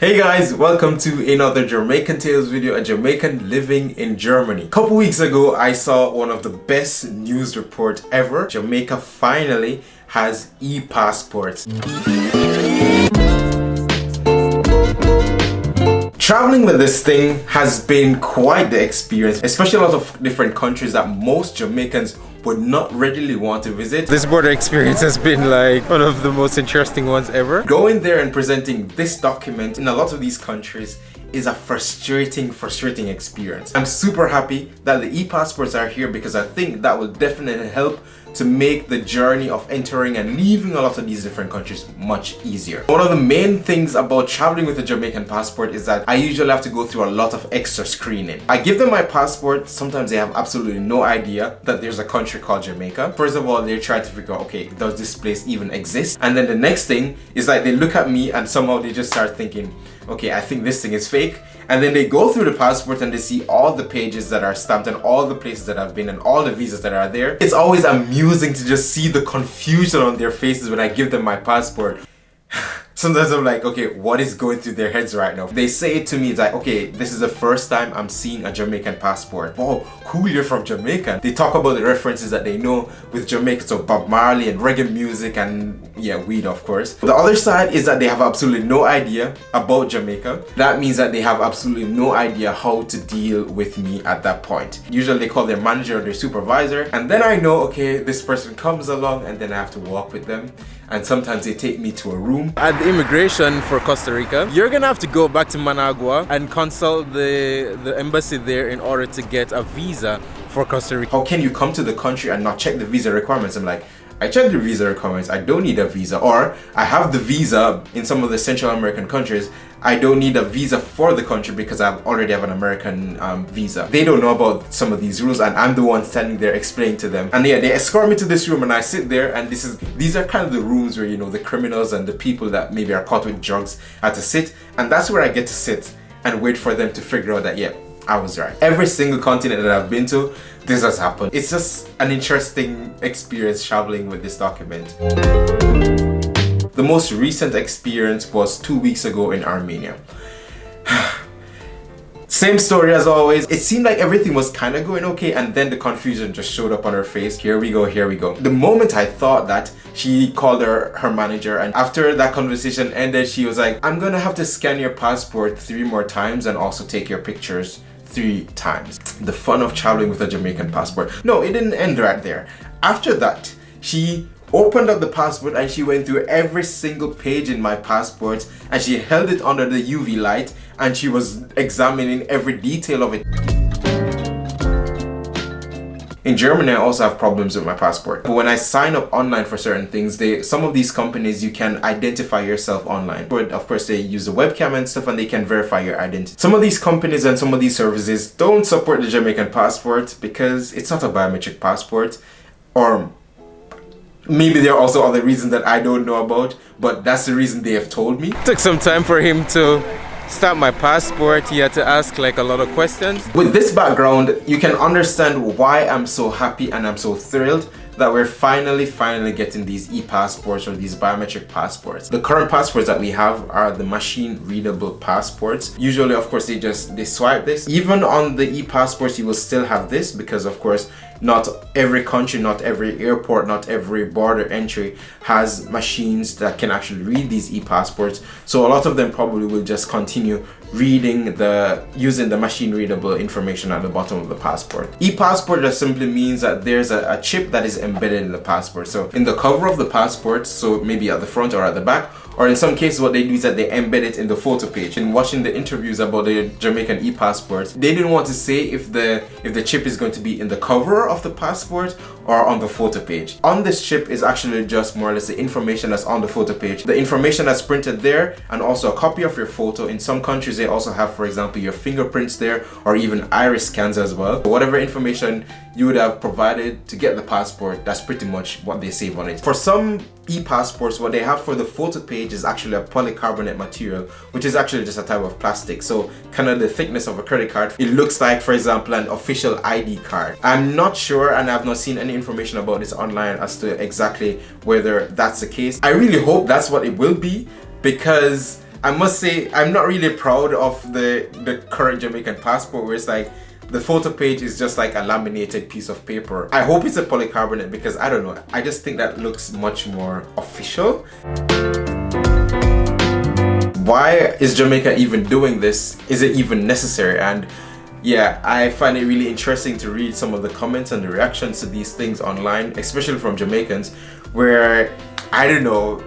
Hey guys, welcome to another Jamaican Tales video, a Jamaican living in Germany. A couple weeks ago, I saw one of the best news reports ever. Jamaica finally has ePassports. Traveling with this thing has been quite the experience, especially a lot of different countries that most Jamaicans would not readily want to visit. This border experience has been like one of the most interesting ones ever. Going there and presenting this document in a lot of these countries is a frustrating experience. I'm super happy that the e-passports are here because I think that will definitely help to make the journey of entering and leaving a lot of these different countries much easier. One of the main things about traveling with a Jamaican passport is that I usually have to go through a lot of extra screening. I give them my passport, sometimes they have absolutely no idea that there's a country called Jamaica. First of all, they're trying to figure out, okay, does this place even exist? And then the next thing is like they look at me and somehow they just start thinking, okay, I think this thing is fake. And then they go through the passport and they see all the pages that are stamped and all the places that I've been and all the visas that are there. It's always amusing to just see the confusion on their faces when I give them my passport. Sometimes I'm like, okay, what is going through their heads right now? They say it to me, it's like, okay, this is the first time I'm seeing a Jamaican passport. Wow, cool, you're from Jamaica. They talk about the references that they know with Jamaica, so Bob Marley and reggae music and yeah, weed of course. The other side is that they have absolutely no idea about Jamaica. That means that they have absolutely no idea how to deal with me at that point. Usually they call their manager or their supervisor, and then I know, okay, this person comes along and then I have to walk with them. And sometimes they take me to a room. At the immigration for Costa Rica, you're gonna have to go back to Managua and consult the embassy there in order to get a visa for Costa Rica. How can you come to the country and not check the visa requirements? I'm like, I checked the visa requirements, I don't need a visa. Or I have the visa in some of the Central American countries, I don't need a visa for the country because I already have an American visa. They don't know about some of these rules and I'm the one standing there explaining to them. And yeah, they escort me to this room and I sit there and these are kind of the rooms where, you know, the criminals and the people that maybe are caught with drugs have to sit. And that's where I get to sit and wait for them to figure out that, yeah, I was right. Every single continent that I've been to, this has happened. It's just an interesting experience traveling with this document. The most recent experience was 2 weeks ago in Armenia. Same story as always. It seemed like everything was kind of going okay and then the confusion just showed up on her face. Here we go. The moment I thought that, she called her manager, and after that conversation ended, she was like, I'm gonna have to scan your passport 3 more times and also take your pictures 3 times. The fun of traveling with a Jamaican passport. No, it didn't end right there. After that, she opened up the passport and she went through every single page in my passport and she held it under the UV light and she was examining every detail of it. In Germany, I also have problems with my passport. But when I sign up online for certain things, some of these companies, you can identify yourself online. But of course, they use the webcam and stuff and they can verify your identity. Some of these companies and some of these services don't support the Jamaican passport because it's not a biometric passport, or maybe there are also other reasons that I don't know about, but that's the reason they have told me. It took some time for him to stamp my passport. He had to ask like a lot of questions. With this background, you can understand why I'm so happy and I'm so thrilled that we're finally getting these e-passports or these biometric passports. The current passports that we have are the machine readable passports. Usually, of course, they swipe this. Even on the e-passports, you will still have this because, of course, not every country, not every airport, not every border entry has machines that can actually read these e-passports. So a lot of them probably will just continue using the machine readable information at the bottom of the passport. E-passport just simply means that there's a chip that is embedded in the passport. So in the cover of the passport, so maybe at the front or at the back, or in some cases what they do is that they embed it in the photo page. In watching the interviews about the Jamaican e-passports, they didn't want to say if the chip is going to be in the cover of the passport or on the photo page. On this chip is actually just more or less the information that's on the photo page. The information that's printed there and also a copy of your photo. In some countries they also have, for example, your fingerprints there or even iris scans as well. Whatever information you would have provided to get the passport, that's pretty much what they save on it. For some e-passports, what they have for the photo page is actually a polycarbonate material, which is actually just a type of plastic. So kind of the thickness of a credit card. It looks like, for example, an official ID card. I'm not sure and I've not seen any information about this online as to exactly whether that's the case. I really hope that's what it will be because I must say I'm not really proud of the current Jamaican passport, where it's like the photo page is just like a laminated piece of paper. I hope it's a polycarbonate because I don't know, I just think that looks much more official. Why is Jamaica even doing this? Is it even necessary? And yeah, I find it really interesting to read some of the comments and the reactions to these things online, especially from Jamaicans, where I don't know,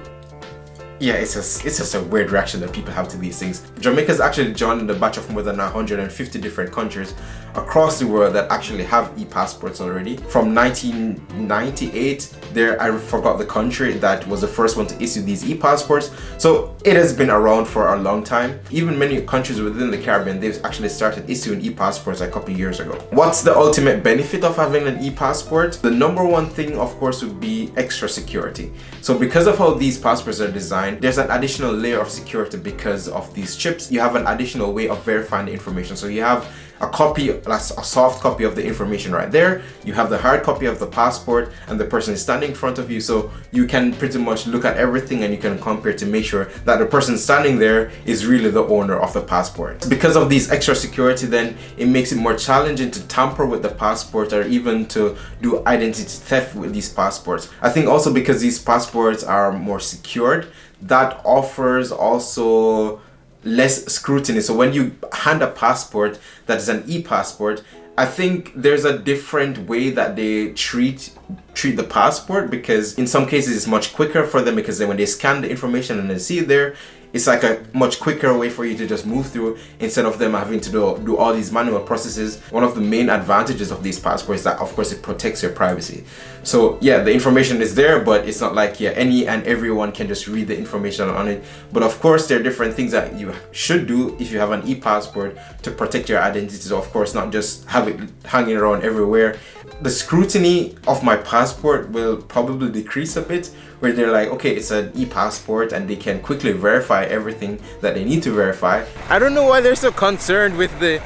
yeah, it's just a weird reaction that people have to these things. Jamaica's actually joined the batch of more than 150 different countries across the world that actually have e-passports already. From 1998, I forgot the country that was the first one to issue these e-passports. So it has been around for a long time. Even many countries within the Caribbean, they've actually started issuing e-passports a couple years ago. What's the ultimate benefit of having an e-passport? The number one thing, of course, would be extra security. So because of how these passports are designed, there's an additional layer of security because of these chips. You have an additional way of verifying the information. So you have a copy, a soft copy of the information right there. You have the hard copy of the passport and the person is standing in front of you. So you can pretty much look at everything and you can compare to make sure that the person standing there is really the owner of the passport. Because of these extra security, then it makes it more challenging to tamper with the passport or even to do identity theft with these passports. I think also because these passports are more secured, that offers also less scrutiny. So when you hand a passport that is an e-passport, I think there's a different way that they treat the passport, because in some cases it's much quicker for them, because then when they scan the information and they see it there, it's like a much quicker way for you to just move through instead of them having to do all these manual processes. One of the main advantages of these passports is that, of course, it protects your privacy. So yeah, the information is there, but it's not like, yeah, any and everyone can just read the information on it. But of course, there are different things that you should do if you have an e-passport to protect your identity. So of course, not just have it hanging around everywhere. The scrutiny of my passport will probably decrease a bit, where they're like, okay, it's an e-passport and they can quickly verify everything that they need to verify. I don't know why they're so concerned with the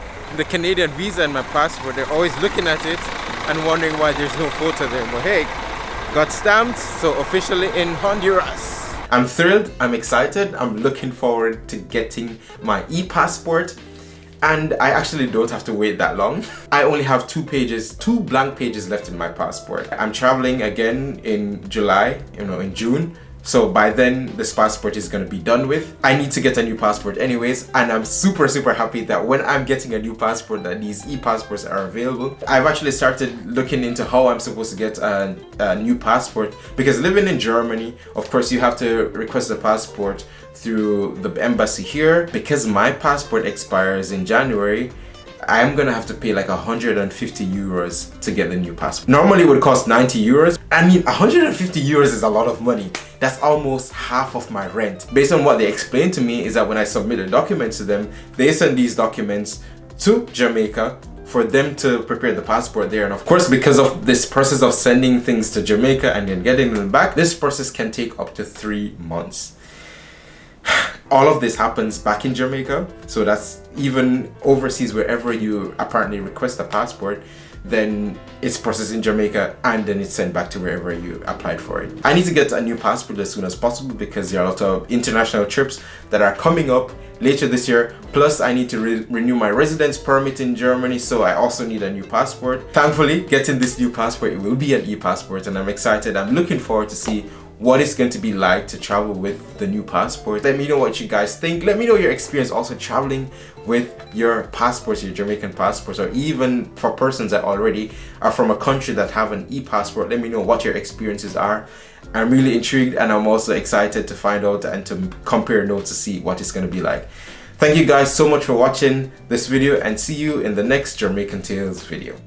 Canadian visa in my passport. They're always looking at it and wondering why there's no photo there. But hey, got stamped, so officially in Honduras. I'm thrilled, I'm excited, I'm looking forward to getting my e-passport. And I actually don't have to wait that long. I only have two blank pages left in my passport. I'm traveling again in July, in June. So by then, this passport is gonna be done with. I need to get a new passport anyways, and I'm super, super happy that when I'm getting a new passport, that these e-passports are available. I've actually started looking into how I'm supposed to get a new passport, because living in Germany, of course, you have to request a passport through the embassy here. Because my passport expires in January, I'm gonna have to pay like 150 euros to get the new passport. Normally it would cost 90 euros. I mean, 150 euros is a lot of money. That's almost half of my rent. Based on what they explained to me is that when I submit the documents to them, they send these documents to Jamaica for them to prepare the passport there. And of course, because of this process of sending things to Jamaica and then getting them back, this process can take up to 3 months. All of this happens back in Jamaica, so that's even overseas, wherever you apparently request a passport, then it's processed in Jamaica and then it's sent back to wherever you applied for it. I need to get a new passport as soon as possible because there are a lot of international trips that are coming up later this year. Plus, I need to renew my residence permit in Germany, so I also need a new passport. Thankfully, getting this new passport, it will be an e-passport, and I'm excited. I'm looking forward to see what it's going to be like to travel with the new passport. Let me know what you guys think. Let me know your experience also traveling with your passports, your Jamaican passports, or even for persons that already are from a country that have an e-passport. Let me know what your experiences are. I'm really intrigued, and I'm also excited to find out and to compare notes to see what it's going to be like. Thank you guys so much for watching this video, and see you in the next Jamaican Tales video.